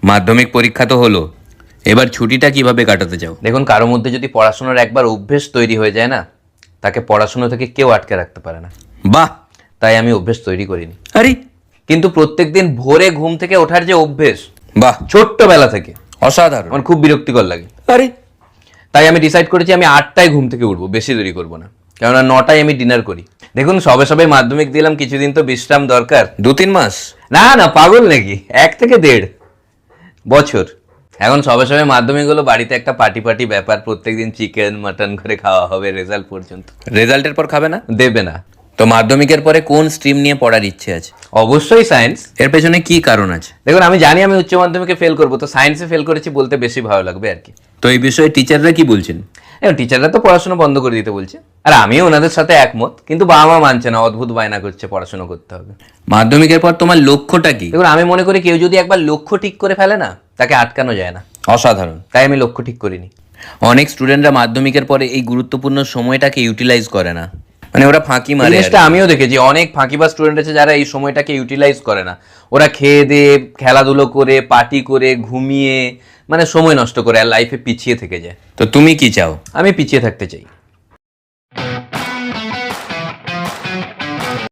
মাধ্যমিক পরীক্ষা তো হলো, এবার ছুটিটা কিভাবে কাটাতে চাও? দেখুন, কারোর মধ্যে যদি পড়াশোনার একবার অভ্যেস তৈরি হয়ে যায় না, তাকে পড়াশোনা থেকে কেউ আটকে রাখতে পারে না। বাহ! তাই আমি অভ্যেস তৈরি করিনি। আরে কিন্তু প্রত্যেকদিন ভোরে ঘুম থেকে ওঠার যে অভ্যেস, বাহ, ছোট্টবেলা থেকে অসাধারণ। আমার খুব বিরক্তিকর লাগে। আরে তাই আমি ডিসাইড করেছি আমি 8টায় ঘুম থেকে উঠবো, বেশি দেরি করবো না। কেননা 9টায় আমি ডিনার করি। দেখুন, সবে সবে মাধ্যমিক দিলাম, কিছুদিন তো বিশ্রাম দরকার। 2-3 মাস? না না, পাগল নাকি, 1 থেকে 1.5 বছর। এখন সবে সবে মাধ্যমিক হলো, বাড়িতে একটা পার্টি ব্যাপার, প্রত্যেকদিন চিকেন মাটন করে খাওয়া হবে রেজাল্ট পর্যন্ত। রেজাল্টের পর খাবে না? দেবে না। তো মাধ্যমিকের পরে কোন স্ট্রিম নিয়ে পড়ার ইচ্ছে আছে? অবশ্যই সায়েন্স। এর পেছনে কি কারণ আছে? দেখুন, আমি জানি আমি উচ্চ মাধ্যমিকে ফেল করবো, তো সায়েন্সে ফেল করেছি বলতে বেশি ভালো লাগবে আর কি। তো এই বিষয়ে টিচাররা কি বলছেন? এখন টিচাররা তো পড়াশোনা বন্ধ করে দিতে বলছে, আর আমিও ওনাদের সাথে একমত, কিন্তু বাবা মা মানছে না, অদ্ভুত বায়না করছে পড়াশোনা করতে হবে। মাধ্যমিকের পর তোমার লক্ষ্যটা কি? দেখুন, আমি মনে করি কেউ যদি একবার লক্ষ্য ঠিক করে ফেলে না, তাকে আটকানো যায় না। অসাধারণ। তাই আমি লক্ষ্য ঠিক করিনি। অনেক স্টুডেন্টরা মাধ্যমিকের পরে এই গুরুত্বপূর্ণ সময়টাকে ইউটিলাইজ করে না, মানে ওরা ফাঁকি মারে। জিনিসটা আমিও দেখেছি, অনেক ফাঁকিবাজ স্টুডেন্ট আছে যারা এই সময়টাকে ইউটিলাইজ করে না। ওরা খেয়ে দিয়ে, খেলাধুলো করে, পার্টি করে, ঘুমিয়ে, মানে সময় নষ্ট করে আর লাইফে পিছিয়ে থেকে যায়। তো তুমি কি চাও? আমি পিছিয়ে থাকতে চাই।